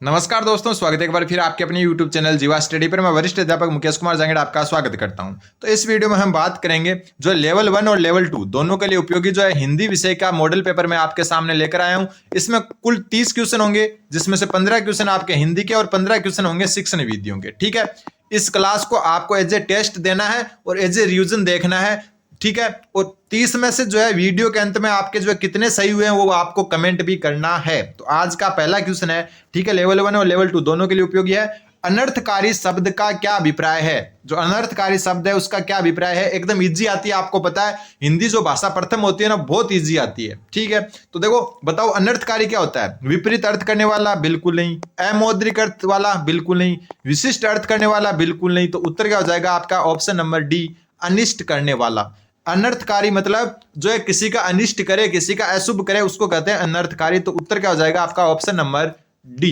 नमस्कार दोस्तों, स्वागत है एक बार फिर आपके अपने YouTube चैनल जीवा स्टडी पर। मैं वरिष्ठ अध्यापक मुकेश कुमार जांगड़ आपका स्वागत करता हूं। तो इस वीडियो में हम बात करेंगे जो लेवल 1 और लेवल 2 दोनों के लिए उपयोगी जो है हिंदी विषय का मॉडल पेपर मैं आपके सामने लेकर आया हूं। इसमें कुल 30 क्वेश्चन होंगे, जिसमें से 15 क्वेश्चन आपके हिंदी के और 15 क्वेश्चन होंगे शिक्षण विधियों के। ठीक है, इस क्लास को आपको एज ए टेस्ट देना है और एज ए रिवीजन देखना है। ठीक है, और 30 में से जो है वीडियो के अंत में आपके जो है कितने सही हुए हैं वो आपको कमेंट भी करना है। तो आज का पहला क्वेश्चन है, ठीक है, लेवल 1 और लेवल 2 दोनों के लिए उपयोगी है। अनर्थकारी शब्द का क्या अभिप्राय है? जो अनर्थकारी शब्द है उसका क्या अभिप्राय है? एकदम इजी आती है, आपको पता है हिंदी जो भाषा प्रथम होती है ना, बहुत इजी आती है। ठीक है, तो देखो बताओ अनर्थकारी क्या होता है? विपरीत अर्थ करने वाला? बिल्कुल नहीं। अमौद्रिक अर्थ वाला? बिल्कुल नहीं। विशिष्ट अर्थ करने वाला? बिल्कुल नहीं। तो उत्तर क्या हो जाएगा आपका? ऑप्शन नंबर डी, अनिष्ट करने वाला। अनर्थकारी मतलब जो है किसी का अनिष्ट करे, किसी का अशुभ करे, उसको कहते हैं अनर्थकारी। तो उत्तर क्या हो जाएगा आपका? Option number D.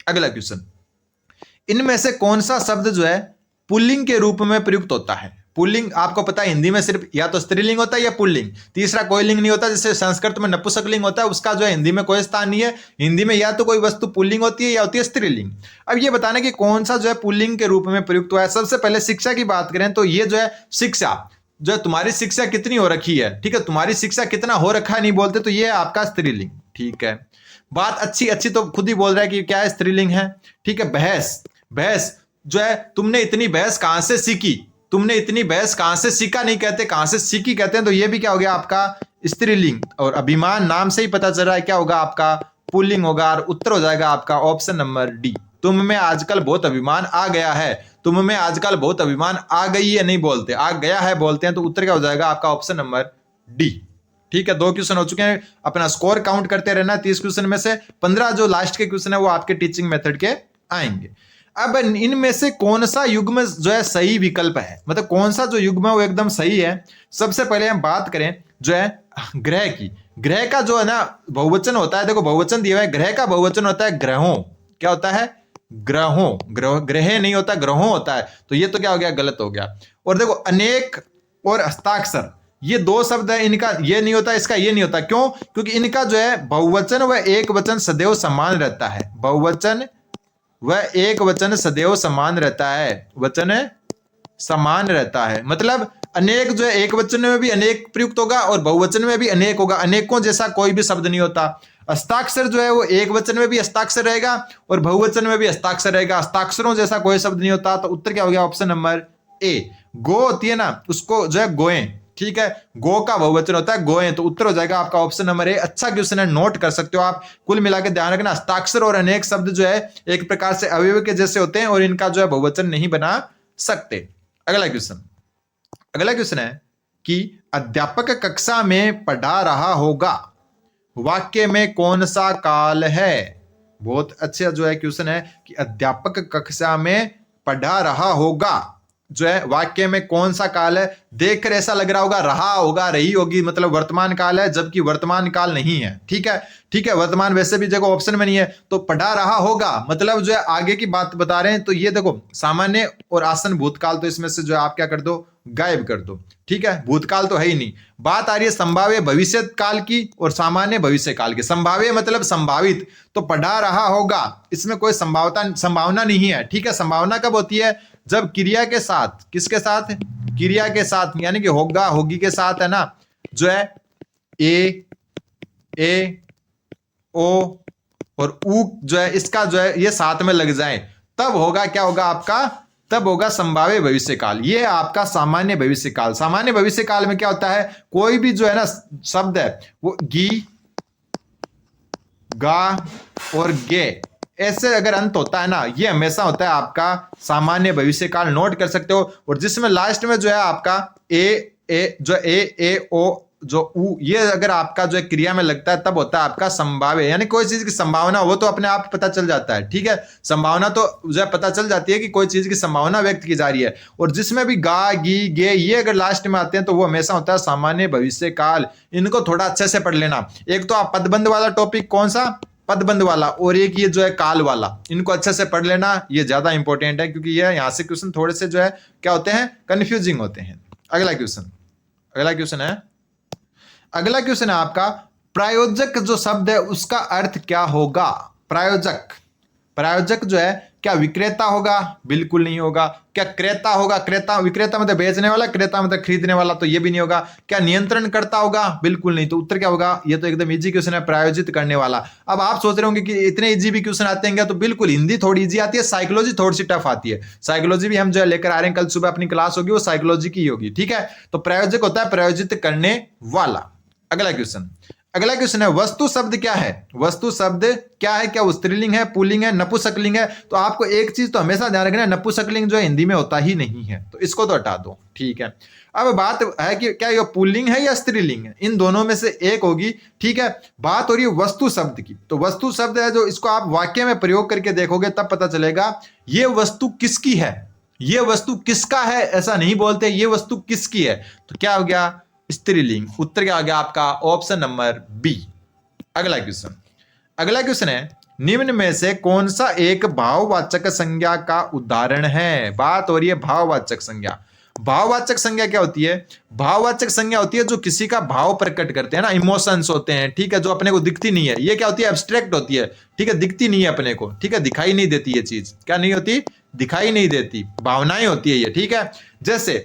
अगला क्वेश्चन, इनमें से कौन सा शब्द जो है पुल्लिंग के रूप में प्रयुक्त होता है? पुल्लिंग आपको पता है हिंदी में सिर्फ या तो स्त्रीलिंग होता है या पुल्लिंग, तीसरा कोई लिंग नहीं होता। जैसे संस्कृत में नपुंसकलिंग होता है, उसका जो है हिंदी में कोई स्थान नहीं है। हिंदी में या तो कोई वस्तु पुल्लिंग होती है या होती है स्त्रीलिंग। अब ये बताना कि कौन सा जो है पुल्लिंग के रूप में प्रयुक्त हुआ है। सबसे पहले शिक्षा की बात करें तो ये जो है शिक्षा, जो है तुम्हारी शिक्षा कितनी हो रखी है, ठीक है, तुम्हारी शिक्षा कितना हो रखा है नहीं बोलते, तो ये है आपका स्त्रीलिंग। ठीक है, बात अच्छी अच्छी तो खुद ही बोल रहा है कि क्या है, स्त्रीलिंग है। ठीक है, बहस, बहस जो है तुमने इतनी बहस कहां से सीखी, तुमने इतनी बहस कहां से सीखा नहीं कहते, कहां से सीखी कहते हैं। तो ये भी क्या हो गया आपका? स्त्रीलिंग। और अभिमान नाम से ही पता चल रहा है क्या होगा आपका? पुल्लिंग होगा। और उत्तर हो जाएगा आपका ऑप्शन नंबर डी, तुम में आजकल बहुत अभिमान आ गया है। तुम में आजकल बहुत अभिमान आ गई है नहीं बोलते, आ गया है बोलते हैं। तो उत्तर क्या हो जाएगा आपका? Option number D. ठीक है, 2 क्वेश्चन हो चुके हैं। अपना स्कोर काउंट करते रहना। 30 क्वेश्चन में से 15 जो लास्ट के क्वेश्चन है वो आपके टीचिंग मेथड के आएंगे। अब इनमें से कौन सा युग्म जो है सही विकल्प है, मतलब कौन सा जो युग्म है वो एकदम सही है। सबसे पहले हम बात करें जो है ग्रह की। ग्रह का जो है ना बहुवचन होता है, देखो बहुवचन दिया हुआ है, ग्रह का बहुवचन होता है ग्रहों। क्या होता है? ग्रहों। ग्रह नहीं होता, ग्रहों होता है। तो ये तो क्या हो गया? गलत हो गया। और देखो अनेक और हस्ताक्षर, ये 2 शब्द है, इनका ये नहीं होता, इसका ये नहीं होता। क्यों? क्योंकि इनका जो है बहुवचन व एक वचन सदैव समान रहता है। बहुवचन वह एक वचन सदैव समान रहता है। वचन समान रहता है मतलब अनेक जो है एक वचन में भी अनेक प्रयुक्त होगा और बहुवचन में भी अनेक होगा। अनेकों जैसा कोई भी शब्द नहीं होता। हस्ताक्षर जो है वो एक वचन में भी हस्ताक्षर रहेगा और बहुवचन में भी हस्ताक्षर रहेगा। हस्ताक्षरों जैसा कोई शब्द नहीं होता। तो उत्तर क्या हो गया? Option number A. गो होती है ना, उसको जो है गोएं। ठीक है, गो का बहुवचन होता है गोएं। तो उत्तर हो जाएगा आपका ऑप्शन नंबर ए। अच्छा क्वेश्चन है, नोट कर सकते हो आप। कुल मिला के ध्यान रखना, हस्ताक्षर और अनेक शब्द जो है एक प्रकार से अवयव के जैसे होते हैं और इनका जो है बहुवचन नहीं बना सकते। अगला क्वेश्चन, अगला क्वेश्चन है कि अध्यापक कक्षा में पढ़ा रहा होगा, वाक्य में कौन सा काल है? बहुत अच्छा जो है क्वेश्चन है कि अध्यापक कक्षा में पढ़ा रहा होगा, जो है वाक्य में कौन सा काल है? देखकर ऐसा लग रहा होगा रहा होगा, रही होगी, मतलब वर्तमान काल है, जबकि वर्तमान काल नहीं है। ठीक है, ठीक है, वर्तमान वैसे भी जगह ऑप्शन में नहीं है। तो पढ़ा रहा होगा मतलब जो है आगे की बात बता रहे हैं। तो ये देखो सामान्य और आसन भूतकाल, तो इसमें से जो है आप क्या कर दो? गायब कर दो। ठीक है, भूतकाल तो है ही नहीं। बात आ रही है संभाव्य भविष्य काल की और सामान्य भविष्य काल की। संभाव्य मतलब संभावित, तो पढ़ा रहा होगा, इसमें कोई संभावना नहीं है। ठीक है, संभावना कब होती है? जब क्रिया के साथ, किसके साथ? क्रिया के साथ, यानी कि होगा होगी के साथ है ना, जो है ए ओ और ऊ जो है इसका जो है ये साथ में लग जाए, तब होगा क्या होगा आपका? तब होगा संभाव्य भविष्य काल। ये आपका सामान्य भविष्य काल। सामान्य भविष्य काल में क्या होता है? कोई भी जो है ना शब्द है वो गी, गा और गे ऐसे अगर अंत होता है ना, ये हमेशा होता है आपका सामान्य भविष्य काल। नोट कर सकते हो। और जिसमें लास्ट में जो है आपका ए ओ जो ऊ, ये अगर आपका जो है क्रिया में लगता है तब होता है आपका संभाव्य, यानी कोई चीज की संभावना वो तो अपने आप पता चल जाता है। ठीक है, संभावना तो जो है पता चल जाती है कि कोई चीज की संभावना व्यक्त की जा रही है। और जिसमें भी गा, गी, गे ये अगर लास्ट में आते हैं तो वो हमेशा होता है सामान्य भविष्य काल। इनको थोड़ा अच्छे से पढ़ लेना। एक तो आप पदबंध वाला टॉपिक, कौन सा? पदबंध वाला, और एक ये जो है काल वाला, इनको अच्छे से पढ़ लेना। ये ज्यादा इंपॉर्टेंट है क्योंकि ये यहां से क्वेश्चन थोड़े से जो है क्या होते हैं? कंफ्यूजिंग होते हैं। अगला क्वेश्चन, अगला क्वेश्चन है, अगला क्वेश्चन है आपका प्रायोजक जो शब्द है उसका अर्थ क्या होगा? प्रायोजक, प्रायोजक जो है क्या विक्रेता होगा? बिल्कुल नहीं होगा। क्या क्रेता होगा? क्रेता, विक्रेता मतलब बेचने वाला, क्रेता मतलब खरीदने वाला, तो ये भी नहीं होगा। क्या नियंत्रण करता होगा? बिल्कुल नहीं। तो उत्तर क्या होगा? ये तो एकदम इजी क्वेश्चन है, प्रायोजित करने वाला। अब आप सोच रहे होंगे कि इतने इजी भी क्वेश्चन आते हैं क्या? तो बिल्कुल, हिंदी थोड़ी इजी आती है, साइकोलॉजी थोड़ी सी टफ आती है। साइकोलॉजी भी हम जो है लेकर आ रहे हैं, कल सुबह अपनी क्लास होगी, वो साइकोलॉजी की होगी, ठीक है। तो प्रायोजक होता है प्रायोजित करने वाला। अगला क्वेश्चन, अगला क्वेश्चन है वस्तु शब्द क्या है? वस्तु शब्द क्या है? क्या वो स्त्रीलिंग है, पुल्लिंग है, नपुंसकलिंग है? तो आपको एक चीज तो हमेशा ध्यान रखना है, नपुंसकलिंग जो है हिंदी में होता ही नहीं है, तो इसको तो हटा दो, ठीक है। अब बात है कि क्या ये पुल्लिंग है या स्त्रीलिंग है? इन दोनों में से एक होगी, ठीक है। बात हो रही है वस्तु शब्द की, तो वस्तु शब्द है जो इसको आप वाक्य में प्रयोग करके देखोगे तब पता चलेगा ये वस्तु किसकी है, ये वस्तु किसका है, ऐसा नहीं बोलते, ये वस्तु किसकी है। तो क्या हो गया? स्त्रीलिंग। उत्तर क्या हो गया आपका? Option number B. अगला क्वेश्चन, अगला क्वेश्चन है निम्न में से कौन सा एक भाववाचक संज्ञा का उदाहरण है? बात हो रही है भाववाचक संज्ञा। भाववाचक संज्ञा क्या होती है? भाववाचक संज्ञा होती है जो किसी का भाव प्रकट करते हैं ना, इमोशंस होते हैं, ठीक है, जो अपने को दिखती नहीं है। ये क्या होती है? एब्स्ट्रैक्ट होती है, ठीक है, दिखती नहीं है अपने को, ठीक है, दिखाई नहीं देती ये चीज। क्या नहीं होती? दिखाई नहीं देती, भावनाएं होती है ये, ठीक है। जैसे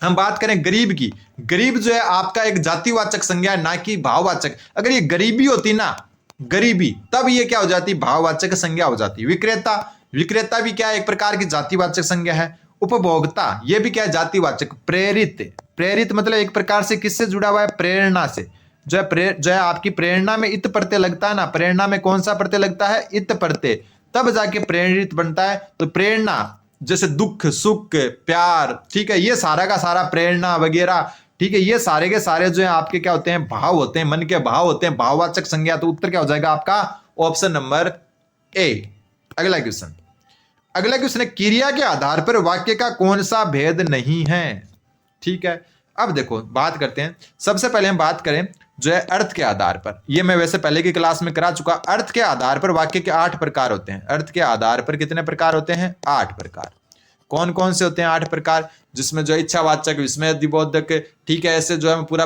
हम बात करें गरीब की, गरीब जो है आपका एक जातिवाचक संज्ञा है, ना कि भाववाचक। अगर ये गरीबी होती ना, गरीबी, तब ये क्या हो जाती? भाववाचक संज्ञा हो जाती। विक्रेता, विक्रेता भी क्या है? एक प्रकार की जातिवाचक संज्ञा है। उपभोक्ता, ये भी क्या है? जातिवाचक। प्रेरित, प्रेरित मतलब एक प्रकार से किससे जुड़ा हुआ है? प्रेरणा से। जो है आपकी प्रेरणा में इत प्रत्यय लगता है ना, प्रेरणा में कौन सा प्रत्यय लगता है? इत प्रत्यय, तब जाके प्रेरित बनता है। तो प्रेरणा जैसे दुख, सुख, प्यार, ठीक है, ये सारा का सारा प्रेरणा वगैरह, ठीक है, ये सारे के सारे जो है आपके क्या होते हैं? भाव होते हैं, मन के भाव होते हैं, भाववाचक संज्ञा। तो उत्तर क्या हो जाएगा आपका? Option number A. अगला क्वेश्चन, अगला क्वेश्चन है क्रिया के आधार पर वाक्य का कौन सा भेद नहीं है? ठीक है, अब देखो बात करते हैं। सबसे पहले हम बात करें जो है अर्थ के आधार पर। ये मैं वैसे पहले की क्लास में करा चुका। अर्थ के आधार पर वाक्य के 8 प्रकार होते हैं। अर्थ के आधार पर कितने प्रकार होते हैं? 8 प्रकार। कौन कौन से होते हैं 8 प्रकार? जिसमें जो इच्छावाचक, विस्मयदिबोधक, ठीक है, ऐसे जो है मैं पूरा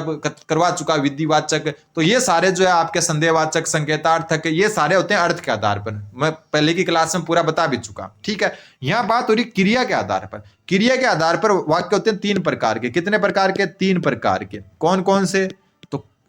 करवा चुका, विधिवाचक। तो ये सारे जो है आपके संदेहवाचक, संकेतार्थक, ये सारे होते हैं अर्थ के आधार पर। मैं पहले की क्लास में पूरा बता भी चुका, ठीक है। यहाँ बात हो रही क्रिया के आधार पर। क्रिया के आधार पर वाक्य होते हैं 3 प्रकार के। कितने प्रकार के? 3 प्रकार के। कौन कौन से?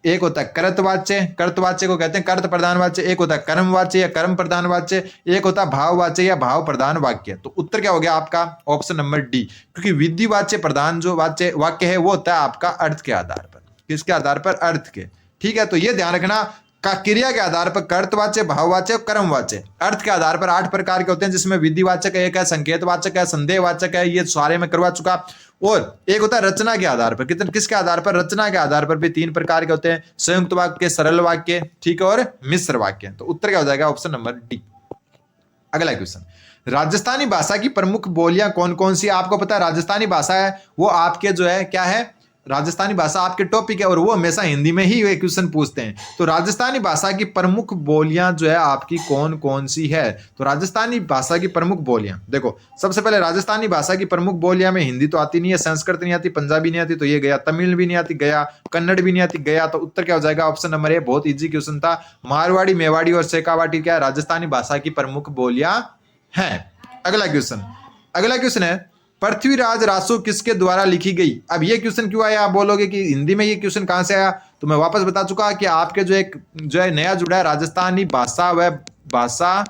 एक होता है कर्तवाच्य, कर्तवाच्य को कहते हैं कर्त प्रधान वाच्य। एक होता है कर्मवाच्य या कर्म प्रधान वाच्य। एक होता है भाववाच्य या भाव प्रधान वाक्य। तो उत्तर क्या हो गया आपका? Option number D. क्योंकि विधिवाच्य प्रधान जो वाक्य है वो होता है आपका अर्थ के आधार पर। किसके आधार पर? अर्थ के, ठीक है। तो ये ध्यान रखना का क्रिया के आधार पर कर्तवाच्य, भाववाच्य और कर्मवाच्य। अर्थ के आधार पर 8 प्रकार के होते हैं, जिसमें विधिवाचक एक है, संकेतवाचक है, संदेहवाचक है, ये सारे में करवा चुका। और एक होता है रचना के आधार पर। किसके आधार पर? रचना के आधार पर भी 3 प्रकार के होते हैं, संयुक्त वाक्य, सरल वाक्य, ठीक है, और मिश्र वाक्य। तो उत्तर क्या हो जाएगा? Option number D. अगला क्वेश्चन, राजस्थानी भाषा की प्रमुख बोलियां कौन कौन सी? आपको पता है राजस्थानी भाषा है वो आपके जो है क्या है? राजस्थानी भाषा आपके टॉपिक है और वो हमेशा हिंदी में ही ये क्वेश्चन पूछते हैं। तो राजस्थानी भाषा की प्रमुख बोलियां जो है आपकी कौन कौन सी है? तो राजस्थानी भाषा की प्रमुख बोलियां देखो, सबसे पहले राजस्थानी भाषा की प्रमुख बोलियां में हिंदी तो आती नहीं है, संस्कृत नहीं आती, पंजाबी नहीं आती, तो ये गया। तमिल भी नहीं आती, गया। कन्नड़ भी नहीं आती, गया। तो उत्तर क्या हो जाएगा? Option number A. बहुत ईजी क्वेश्चन था। मारवाड़ी, मेवाड़ी और शेखावाटी क्या राजस्थानी भाषा की प्रमुख बोलियां हैं। अगला क्वेश्चन, अगला क्वेश्चन है पृथ्वीराज रासो किसके द्वारा लिखी गई? अब ये क्वेश्चन क्यों आया? आप बोलोगे कि हिंदी में ये क्वेश्चन कहां से आया? तो मैं वापस बता चुका कि आपके जो है नया जुड़ा है राजस्थानी भाषा व भाषा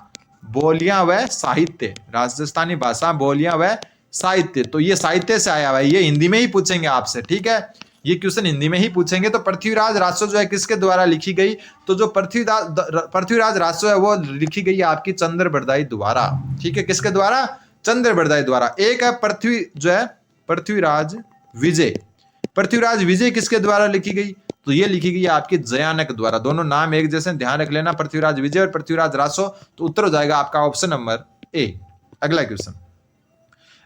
बोलियां व साहित्य। राजस्थानी भाषा बोलियां व साहित्य, तो ये साहित्य से आया हुआ है। ये हिंदी में ही पूछेंगे आपसे, ठीक है, ये क्वेश्चन हिंदी में ही पूछेंगे। तो पृथ्वीराज रासो जो है किसके द्वारा लिखी गई? तो जो पृथ्वीराज रासो है वो लिखी गई आपकी चंद्र बरदाई द्वारा, ठीक है। किसके द्वारा? चंद्र बरदाई द्वारा। एक है पृथ्वीराज विजय। पृथ्वीराज विजय किसके द्वारा लिखी गई? तो ये लिखी गई आपकी जयानक द्वारा। दोनों नाम एक जैसे, ध्यान रख लेना, पृथ्वीराज विजय और पृथ्वीराज रासो। तो उत्तर हो जाएगा आपका ऑप्शन नंबर ए। अगला क्वेश्चन,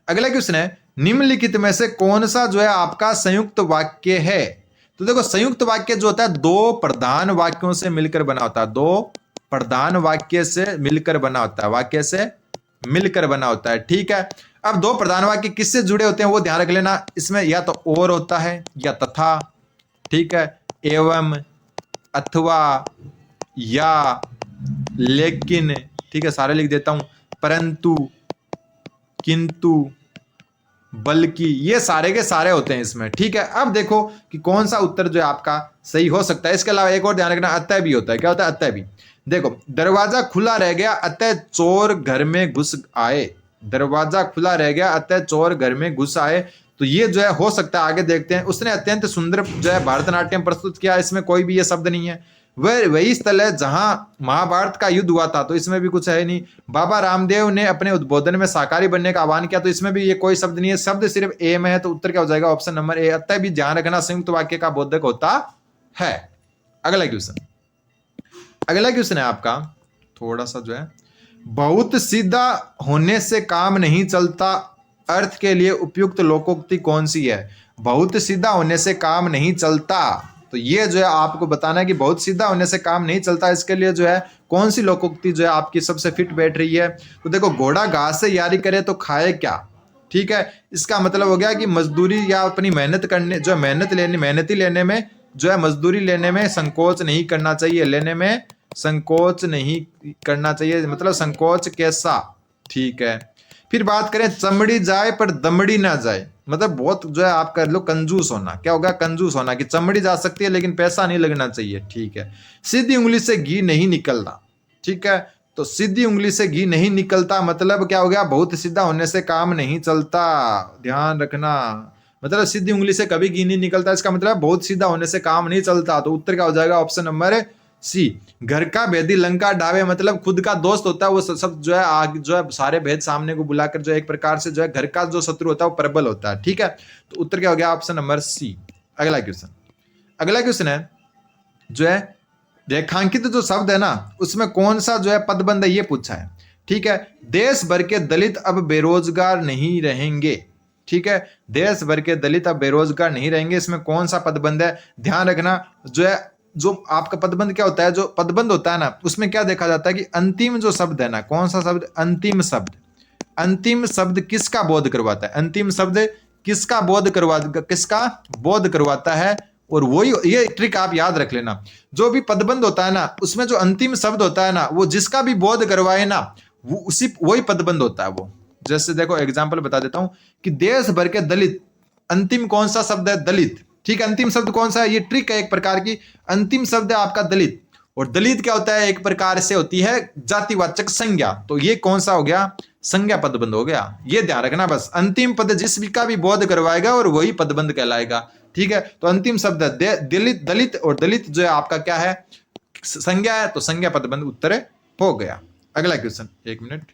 अगला क्वेश्चन है निम्नलिखित में से कौन सा जो है आपका संयुक्त वाक्य है? तो देखो संयुक्त वाक्य जो होता है 2 प्रधान वाक्यों से मिलकर बना होता है। 2 प्रधान वाक्य से मिलकर बना होता है, वाक्य से मिलकर बना होता है, ठीक है। अब 2 प्रधान वाक्य किससे जुड़े होते हैं वो ध्यान रख लेना। इसमें या तो और होता है या तथा, ठीक है, एवं, अथवा, या, लेकिन, ठीक है, सारे लिख देता हूं, परंतु, किंतु, बल्कि, ये सारे के सारे होते हैं इसमें। ठीक है, अब देखो कि कौन सा उत्तर जो है आपका सही हो सकता है। इसके अलावा एक और ध्यान रखना, अतः भी होता है। क्या होता है? अतः भी। देखो, दरवाजा खुला रह गया अतः चोर घर में घुस आए। दरवाजा खुला रह गया अतः चोर घर में घुस आए, तो ये जो है हो सकता है। आगे देखते हैं, उसने अत्यंत सुंदर जो है भरतनाट्यम प्रस्तुत किया। इसमें कोई भी ये शब्द नहीं है। वह वही स्थल है जहां महाभारत का युद्ध हुआ था, तो इसमें भी कुछ है नहीं। बाबा रामदेव ने अपने उद्बोधन में शाकाहारी बनने का आह्वान किया, तो इसमें भी ये कोई शब्द नहीं है। शब्द सिर्फ ए में है, तो उत्तर क्या हो जाएगा? Option number A. अतः भी ध्यान रखना संयुक्त वाक्य का बोधक होता है। अगला क्वेश्चन, अगला क्वेश्चन है आपका थोड़ा सा जो है, बहुत सीधा होने से काम नहीं चलता अर्थ के लिए उपयुक्त लोकोक्ति कौन सी है? बहुत सीधा होने से काम नहीं चलता, तो ये जो है आपको बताना है कि बहुत सीधा होने से काम नहीं चलता, इसके लिए जो है कौन सी लोकोक्ति जो है आपकी सबसे फिट बैठ रही है? तो देखो, घोड़ा घास से यारी करे तो खाए क्या। ठीक है, इसका मतलब हो गया कि मजदूरी या अपनी मेहनत करने, जो मेहनती लेने में जो है, मजदूरी लेने में संकोच नहीं करना चाहिए। लेने में संकोच नहीं करना चाहिए, मतलब संकोच कैसा। ठीक है, फिर बात करें, चमड़ी जाए पर दमड़ी ना जाए, मतलब बहुत जो है आप कर लो कंजूस होना। क्या होगा? कंजूस होना, कि चमड़ी जा सकती है लेकिन पैसा नहीं लगना चाहिए। ठीक है, सीधी उंगली से घी नहीं निकलता। ठीक है, तो सीधी उंगली से घी नहीं निकलता मतलब क्या हो गया? बहुत सीधा होने से काम नहीं चलता। ध्यान रखना, मतलब सीधी उंगली से कभी घी नहीं निकलता, इसका मतलब बहुत सीधा होने से काम नहीं चलता। तो उत्तर क्या हो जाएगा? Option number C. घर का भेदी लंका ढावे, मतलब खुद का दोस्त होता है वो सब जो है आग जो है सारे भेद सामने को बुलाकर जो एक प्रकार से जो है घर का जो शत्रु होता है वो प्रबल होता है। ठीक है, तो उत्तर क्या हो गया? Option number C. अगला क्वेश्चन, अगला क्वेश्चन है जो है, रेखांकित जो शब्द है ना, उसमें कौन सा जो है पदबंध है, ये पूछा है। ठीक है, देश भर के दलित अब बेरोजगार नहीं रहेंगे। ठीक है, देश भर के दलित अब बेरोजगार नहीं रहेंगे, इसमें कौन सा पदबंध है? ध्यान रखना, जो है जो आपका पदबंध क्या होता है, जो पदबंध होता है ना, उसमें क्या देखा जाता है कि अंतिम जो शब्द है ना, कौन सा शब्द? अंतिम शब्द। अंतिम शब्द किसका बोध करवाता है? अंतिम शब्द किसका बोध करवाता है? और वही ये ट्रिक आप याद रख लेना, जो भी पदबंध होता है ना, उसमें जो अंतिम शब्द होता है ना, वो जिसका भी बोध करवाए ना, वो उसी वही पदबंध होता है वो। जैसे देखो एग्जाम्पल बता देता हूं कि देश भर के दलित, अंतिम कौन सा शब्द है? दलित। ठीक है, अंतिम शब्द कौन सा है? ये ट्रिक है एक प्रकार की। अंतिम शब्द है आपका दलित, और दलित क्या होता है? एक प्रकार से होती है जातिवाचक संज्ञा, तो ये कौन सा हो गया? संज्ञा पदबंध हो गया। ये ध्यान रखना बस, अंतिम पद जिस भी का भी बोध करवाएगा और वही पदबंध कहलाएगा। ठीक है, तो अंतिम शब्द दलित, दलित, और दलित जो है आपका क्या है? संज्ञा है, तो संज्ञा पदबंध उत्तर हो गया। अगला क्वेश्चन, एक मिनट,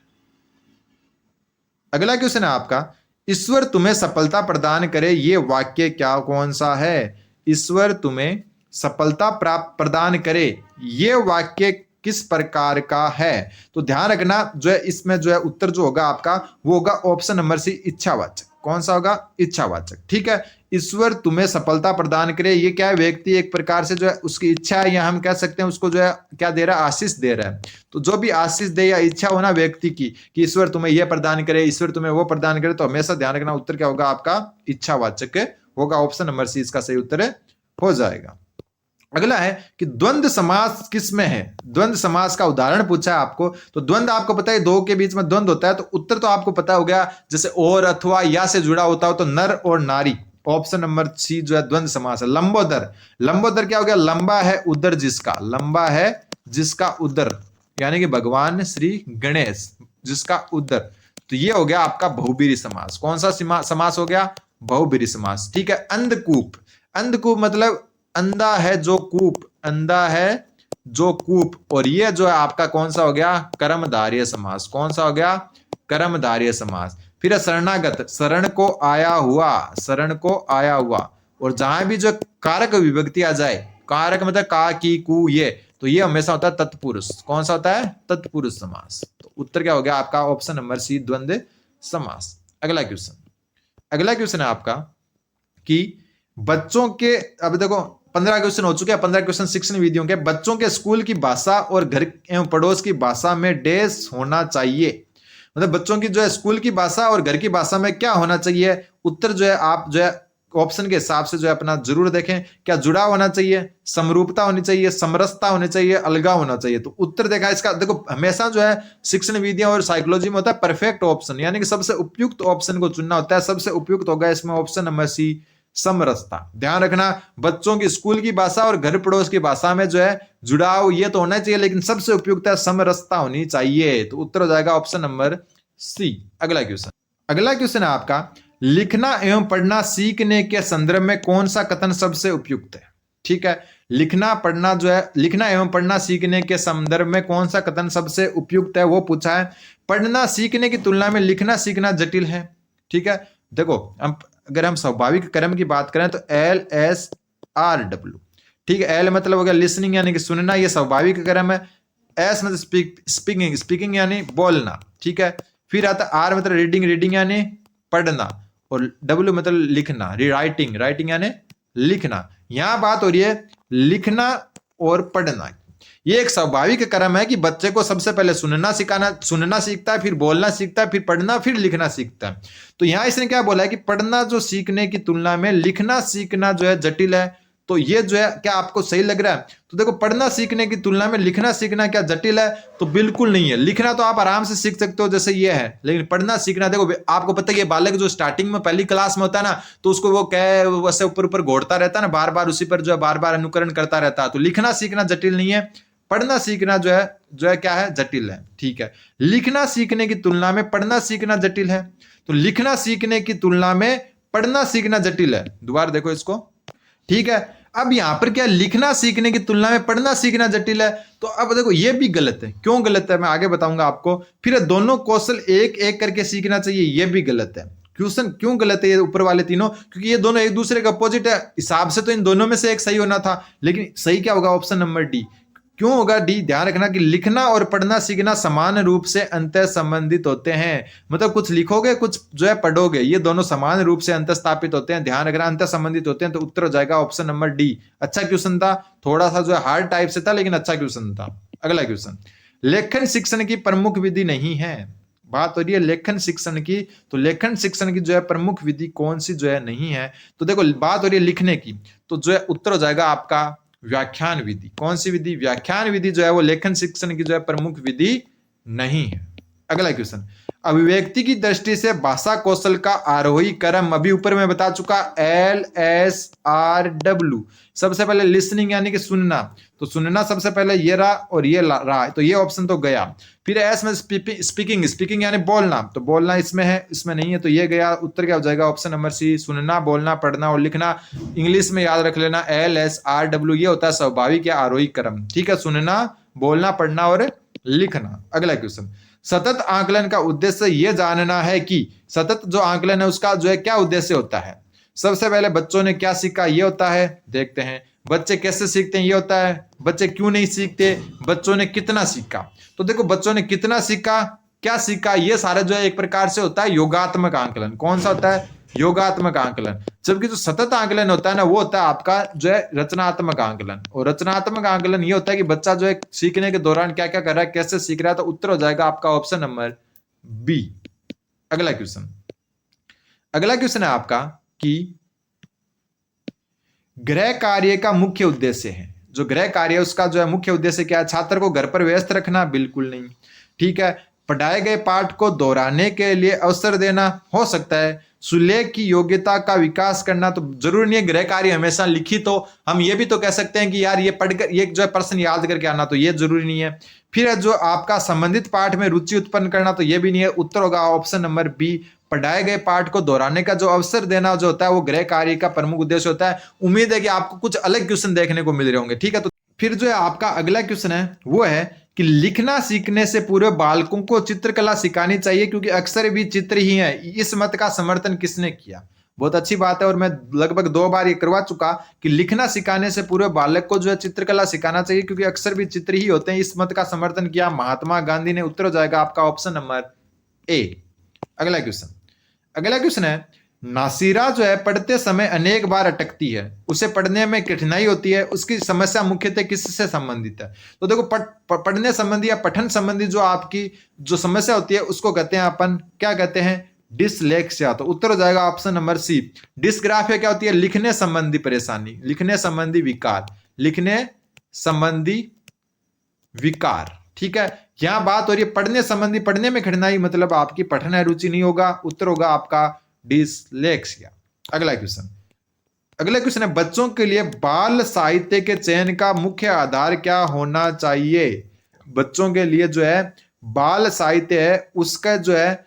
अगला क्वेश्चन है आपका, ईश्वर तुम्हें सफलता प्रदान करे, ये वाक्य क्या कौन सा है? ईश्वर तुम्हें सफलता प्राप्त प्रदान करे, ये वाक्य किस प्रकार का है? तो ध्यान रखना, जो है इसमें जो है उत्तर जो होगा आपका वो होगा ऑप्शन नंबर सी, इच्छावाचक। कौन सा होगा? इच्छावाचक। ठीक है, ईश्वर तुम्हें सफलता प्रदान करे, ये क्या है? व्यक्ति एक प्रकार से जो है उसकी इच्छा है, या हम कह सकते हैं उसको जो है क्या दे रहा है? आशीष दे रहा है। तो जो भी आशीष दे या इच्छा हो ना व्यक्ति की कि ईश्वर तुम्हें यह प्रदान करे, ईश्वर तुम्हें वो प्रदान करे, तो हमेशा ध्यान रखना उत्तर क्या होगा आपका? इच्छावाचक होगा। ऑप्शन नंबर सी इसका सही उत्तर हो जाएगा। अगला है कि द्वंद्व समास किस में है? द्वंद्व समास का उदाहरण पूछा है आपको, तो द्वंद्व आपको पता है दो के बीच में द्वंद्व होता है, तो उत्तर तो आपको पता हो गया, जैसे और, अथवा, या से जुड़ा होता हो तो नर और नारी। ऑप्शन नंबर सी जो है द्वंद्व समास है। लंबोदर, लंबोदर क्या हो गया? लंबा है उदर जिसका, लंबा है जिसका उदर, यानी कि भगवान श्री गणेश जिसका उदर, तो ये हो गया आपका बहुब्रीहि समास। कौन सा समास हो गया? बहुब्रीहि समास। ठीक है, अंधकूप, अंधकूप मतलब अंधा है जो कूप, अंधा है जो कूप, और ये जो है आपका कौन सा हो गया? कर्मधारय समास। कौन सा हो गया? कर्मधारय समास। फिर शरणागत, शरण को आया हुआ, शरण को आया हुआ, और जहां भी जो कारक विभक्ति आ जाए, कारक मतलब का, की, कु, ये, तो ये हमेशा होता है तत्पुरुष। कौन सा होता है? तत्पुरुष समास। तो उत्तर क्या हो गया आपका? ऑप्शन नंबर सी, द्वंद्व समास। अगला क्वेश्चन, अगला क्वेश्चन है आपका कि बच्चों के, अब देखो 15 क्वेश्चन हो चुके हैं, 15 क्वेश्चन शिक्षण विधियों के। बच्चों के स्कूल की भाषा और घर एवं पड़ोस की भाषा में डैश होना चाहिए, मतलब बच्चों की जो है स्कूल की भाषा और घर की भाषा में क्या होना चाहिए? उत्तर जो है आप जो है ऑप्शन के हिसाब से जो है अपना जरूर देखें। क्या जुड़ा होना चाहिए, समरूपता होनी चाहिए, समरसता होनी चाहिए, अलगाव होना चाहिए। तो उत्तर देखा इसका, देखो हमेशा जो है शिक्षण विधियां और साइकोलॉजी में होता है परफेक्ट ऑप्शन, यानी कि सबसे उपयुक्त ऑप्शन को चुनना होता है। सबसे उपयुक्त होगा इसमें ऑप्शन नंबर सी, समरसता। ध्यान रखना, बच्चों की स्कूल की भाषा और घर पड़ोस की भाषा में जो है जुड़ाव ये तो होना चाहिए, लेकिन सबसे उपयुक्त है समरसता होनी चाहिए। तो उत्तर हो जाएगा ऑप्शन नंबर सी। अगला क्वेश्चन है आपका, लिखना एवं पढ़ना सीखने के संदर्भ में कौन सा कथन सबसे उपयुक्त है? ठीक है, लिखना पढ़ना जो है, लिखना एवं पढ़ना सीखने के संदर्भ में कौन सा कथन सबसे उपयुक्त है वो पूछा है। पढ़ना सीखने की तुलना में लिखना सीखना जटिल है। ठीक है, देखो अगर हम स्वाभाविक क्रम की बात करें तो LSRW, ठीक है, L मतलब हो गया लिसनिंग यानी कि सुनना, ये स्वाभाविक क्रम है। S मतलब स्पीकिंग यानी बोलना, ठीक है। फिर आता R मतलब रीडिंग यानी पढ़ना, और W मतलब लिखना, राइटिंग यानी लिखना। यहां बात हो रही है लिखना और पढ़ना। ये एक स्वाभाविक क्रम है कि बच्चे को सबसे पहले सुनना सीखता है, फिर बोलना सीखता है, फिर पढ़ना, फिर लिखना सीखता है। तो यहां इसने क्या बोला है कि पढ़ना जो सीखने की तुलना में लिखना सीखना जो है जटिल है। तो ये जो है क्या आपको सही लग रहा है? तो देखो, पढ़ना सीखने की तुलना में लिखना सीखना क्या जटिल है? तो बिल्कुल नहीं है। लिखना तो आप आराम से सीख सकते हो जैसे ये है, लेकिन पढ़ना सीखना, देखो आपको पता है ये बालक जो स्टार्टिंग में पहली क्लास में होता है ना, तो उसको वो क्या वैसे ऊपर ऊपर घोड़ता रहता है ना, बार बार उसी पर जो है बार बार अनुकरण करता रहता है। तो लिखना सीखना जटिल नहीं है, पढ़ना सीखना जो है क्या है, जटिल है। ठीक है, लिखना सीखने की तुलना में पढ़ना सीखना जटिल है, तो लिखना सीखने की तुलना में पढ़ना सीखना जटिल है। दोबारा देखो इसको, ठीक है। अब यहां पर क्या, लिखना सीखने की तुलना में पढ़ना सीखना जटिल है, तो अब देखो ये भी गलत है। क्यों गलत है मैं आगे बताऊंगा आपको। फिर दोनों कौशल एक एक करके सीखना चाहिए, ये भी गलत है। क्वेश्चन क्यों गलत है ये ऊपर वाले तीनों? क्योंकि ये दोनों एक दूसरे का अपोजिट है। हिसाब से तो इन दोनों में से एक सही होना था, लेकिन सही क्या होगा? Option number D. क्यों होगा डी? ध्यान रखना कि लिखना और पढ़ना सीखना समान रूप से अंतर संबंधित होते हैं। मतलब कुछ लिखोगे कुछ जो है पढ़ोगे, ये दोनों समान रूप से अंतर स्थापित होते हैं। ध्यान रखना, अंतर संबंधित होते हैं। तो उत्तर हो जाएगा ऑप्शन नंबर डी। अच्छा क्वेश्चन था, थोड़ा सा जो है हार्ड टाइप से था, लेकिन अच्छा क्वेश्चन था। अगला क्वेश्चन, लेखन शिक्षण की प्रमुख विधि नहीं है। बात हो रही है लेखन शिक्षण की, तो लेखन शिक्षण की जो है प्रमुख विधि कौन सी जो है नहीं है? तो देखो बात हो रही है लिखने की, तो जो है उत्तर हो जाएगा आपका व्याख्यान विधि। कौन सी विधि? व्याख्यान विधि जो है वो लेखन शिक्षण की जो है प्रमुख विधि नहीं है। अगला क्वेश्चन, अभिव्यक्ति की दृष्टि से भाषा कौशल का आरोही क्रम, अभी ऊपर मैं बता चुका, LSRW। सबसे पहले लिसनिंग यानी कि सुनना, तो सुनना सबसे पहले ये रहा और ये रहा, तो ये ऑप्शन तो गया। फिर एस में स्पीकिंग यानी बोलना, तो बोलना इसमें है, इसमें नहीं है, तो ये गया। उत्तर क्या हो जाएगा? ऑप्शन नंबर सी, सुनना, बोलना, पढ़ना और लिखना। इंग्लिश में याद रख लेना LSRW, ये होता है स्वाभाविक या आरोही क्रम। ठीक है, सुनना, बोलना, पढ़ना और लिखना। अगला क्वेश्चन, सतत आकलन का उद्देश्य यह जानना है कि सतत जो आकलन है उसका जो है क्या उद्देश्य होता है। सबसे पहले बच्चों ने क्या सीखा, ये होता है, देखते हैं। बच्चे कैसे सीखते हैं, ये होता है। बच्चे क्यों नहीं सीखते, बच्चों ने कितना सीखा। तो देखो, बच्चों ने कितना सीखा, क्या सीखा, ये सारा जो है एक प्रकार से होता है योगात्मक आकलन। कौन सा होता है? योगात्मक आकलन। जबकि जो सतत आकलन होता है ना, वो होता है आपका जो है रचनात्मक आकलन। और रचनात्मक आकलन ये होता है कि बच्चा जो है सीखने के दौरान क्या क्या कर रहा है, कैसे सीख रहा है। तो उत्तर हो जाएगा आपका ऑप्शन नंबर बी। अगला क्वेश्चन है आपका कि गृह कार्य का मुख्य उद्देश्य है। जो गृह कार्य है उसका जो है मुख्य उद्देश्य क्या है? छात्र को घर पर व्यस्त रखना? बिल्कुल नहीं। ठीक है, पढ़ाए गए पाठ को दोहराने के लिए अवसर देना, हो सकता है। सुलेख की योग्यता का विकास करना, तो जरूरी नहीं है गृह कार्य हमेशा लिखित हो। हम ये भी तो कह सकते हैं कि यार ये पढ़कर ये जो है प्रश्न याद करके आना, तो ये जरूरी नहीं है। फिर जो आपका संबंधित पाठ में रुचि उत्पन्न करना, तो ये भी नहीं है। उत्तर होगा ऑप्शन नंबर बी, पढ़ाए गए पाठ को दोहराने का जो अवसर देना जो होता है वो गृह कार्य का प्रमुख उद्देश्य होता है। उम्मीद है कि आपको कुछ अलग क्वेश्चन देखने को मिल रहे होंगे। ठीक है, तो फिर जो है आपका अगला क्वेश्चन है वो है कि लिखना सीखने से पूर्व बालकों को चित्रकला सिखानी चाहिए क्योंकि अक्सर भी चित्र ही है। इस मत का समर्थन किसने किया? बहुत अच्छी बात है, और मैं लगभग 2 बार ये करवा चुका कि लिखना सिखाने से पूर्व बालक को जो है चित्रकला सिखाना चाहिए क्योंकि अक्सर भी चित्र ही होते हैं। इस मत का समर्थन किया महात्मा गांधी ने। उत्तर हो जाएगा आपका ऑप्शन नंबर ए। अगला क्वेश्चन है, नासिरा जो है पढ़ते समय अनेक बार अटकती है, उसे पढ़ने में कठिनाई होती है, उसकी समस्या मुख्यतः किससे संबंधित है? तो देखो, पढ़ने संबंधी या पठन संबंधी जो आपकी जो समस्या होती है उसको कहते हैं अपन क्या कहते हैं? डिसलेक्सिया, तो उत्तर हो जाएगा ऑप्शन नंबर सी। डिस्ग्राफिया क्या होती है? लिखने संबंधी परेशानी, लिखने संबंधी विकार, लिखने संबंधी विकार। ठीक है, यहां बात हो रही है पढ़ने संबंधी, पढ़ने में कठिनाई मतलब आपकी पठन रुचि नहीं होगा, उत्तर होगा आपका डिसलेक्सिया। अगला क्वेश्चन, अगला क्वेश्चन है बच्चों के लिए बाल साहित्य के चयन का मुख्य आधार क्या होना चाहिए? बच्चों के लिए जो है बाल साहित्य है उसका जो है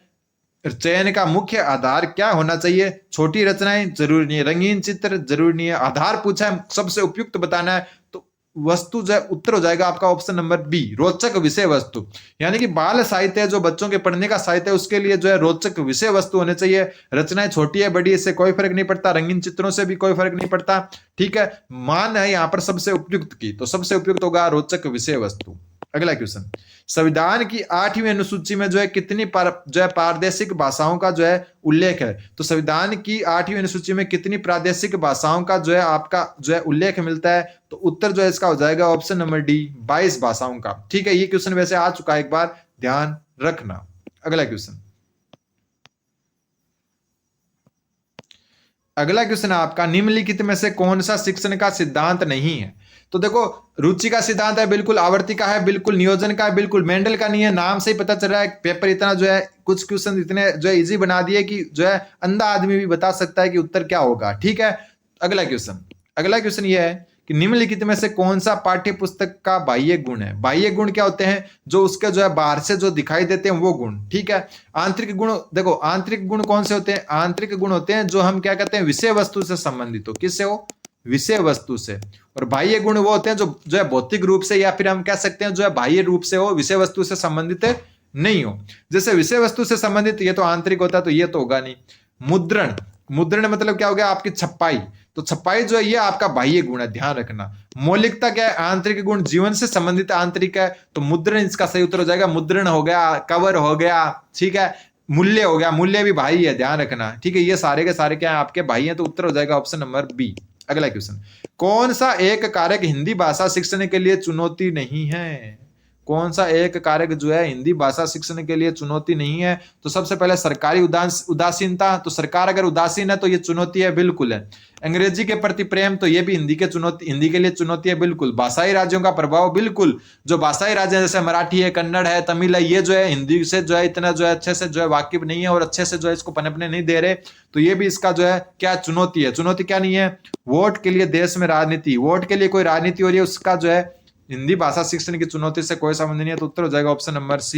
चयन का मुख्य आधार क्या होना चाहिए? छोटी रचनाएं जरूरी नहीं है, रंगीन चित्र जरूरी नहीं है, आधार पूछा है सबसे उपयुक्त बताना है, तो वस्तु जो है उत्तर हो जाएगा आपका ऑप्शन नंबर बी, रोचक विषय वस्तु। यानी कि बाल साहित्य है जो बच्चों के पढ़ने का साहित्य है उसके लिए जो है रोचक विषय वस्तु होने चाहिए। रचनाएं छोटी है बड़ी इससे कोई फर्क नहीं पड़ता, रंगीन चित्रों से भी कोई फर्क नहीं पड़ता। ठीक है, मान है यहाँ पर सबसे उपयुक्त की, तो सबसे उपयुक्त होगा रोचक विषय वस्तु। अगला क्वेश्चन, संविधान की 8वीं अनुसूची में जो है कितनी जो है प्रादेशिक भाषाओं का जो है उल्लेख है? तो संविधान की 8वीं अनुसूची में कितनी प्रादेशिक भाषाओं का जो है आपका जो है उल्लेख मिलता है? तो उत्तर जो है इसका हो जाएगा ऑप्शन नंबर डी, 22 भाषाओं का। ठीक है, ये क्वेश्चन वैसे आ चुका है, एक बार ध्यान रखना। अगला क्वेश्चन, अगला क्वेश्चन आपका निम्नलिखित में से कौन सा शिक्षण का सिद्धांत नहीं है? तो देखो, रुचि का सिद्धांत है बिल्कुल, आवर्ती का है बिल्कुल, नियोजन का है बिल्कुल, मेंडल का नहीं है। नाम से ही पता चल रहा है पेपर इतना जो है कुछ क्वेश्चन इतने जो है इजी बना दिए कि जो है अंधा आदमी भी बता सकता है कि उत्तर क्या होगा। ठीक है, अगला क्वेश्चन, अगला क्वेश्चन ये है कि निम्नलिखित में से कौन सा पाठ्य पुस्तक का बाह्य गुण है? बाह्य गुण क्या होते हैं? जो उसके जो है बाहर से जो दिखाई देते हैं वो गुण। ठीक है, आंतरिक गुण, देखो आंतरिक गुण कौन से होते हैं? आंतरिक गुण होते हैं जो हम क्या कहते हैं विषय वस्तु से संबंधित हो, किससे हो? विषय वस्तु से। और बाह्य गुण वो होते हैं जो है भौतिक रूप से या फिर हम कह सकते हैं जो है बाह्य रूप से हो, विषय वस्तु से संबंधित नहीं हो। जैसे विषय वस्तु से संबंधित ये तो आंतरिक होता है, तो ये तो होगा नहीं। मुद्रण, मुद्रण मतलब क्या हो गया? आपकी छपाई, तो छपाई जो है ये आपका बाह्य गुण है, ध्यान रखना। मौलिकता क्या है? आंतरिक गुण, जीवन से संबंधित आंतरिक है, तो मुद्रण इसका सही उत्तर हो जाएगा। मुद्रण हो गया, कवर हो गया, ठीक है, मूल्य हो गया, मूल्य भी बाह्य है, ध्यान रखना। ठीक है, ये सारे के सारे क्या है आपके बाह्य हैं, तो उत्तर हो जाएगा ऑप्शन नंबर बी। अगला क्वेश्चन, कौन सा एक कारक हिंदी भाषा शिक्षण के लिए चुनौती नहीं है? कौन सा एक कारक जो है हिंदी भाषा शिक्षण के लिए चुनौती नहीं है? तो सबसे पहले सरकारी उदासीनता, तो सरकार अगर उदासीन है तो ये चुनौती है, बिल्कुल है। अंग्रेजी के प्रति प्रेम, तो ये भी हिंदी के लिए चुनौती है, बिल्कुल। भाषाई राज्यों का प्रभाव, बिल्कुल। जो भाषाई राज्य जैसे मराठी है, कन्नड़ है, तमिल है, ये जो है हिंदी से जो है इतना जो है अच्छे से जो है वाकिफ नहीं है और अच्छे से जो है इसको पनपने नहीं दे रहे, तो ये भी इसका जो है क्या चुनौती है। चुनौती क्या नहीं है? वोट के लिए देश में राजनीति, वोट के लिए कोई राजनीति हो रही है, उसका जो है हिंदी भाषा शिक्षण की चुनौती से कोई संबंध नहीं है, तो उत्तर हो जाएगा ऑप्शन नंबर सी।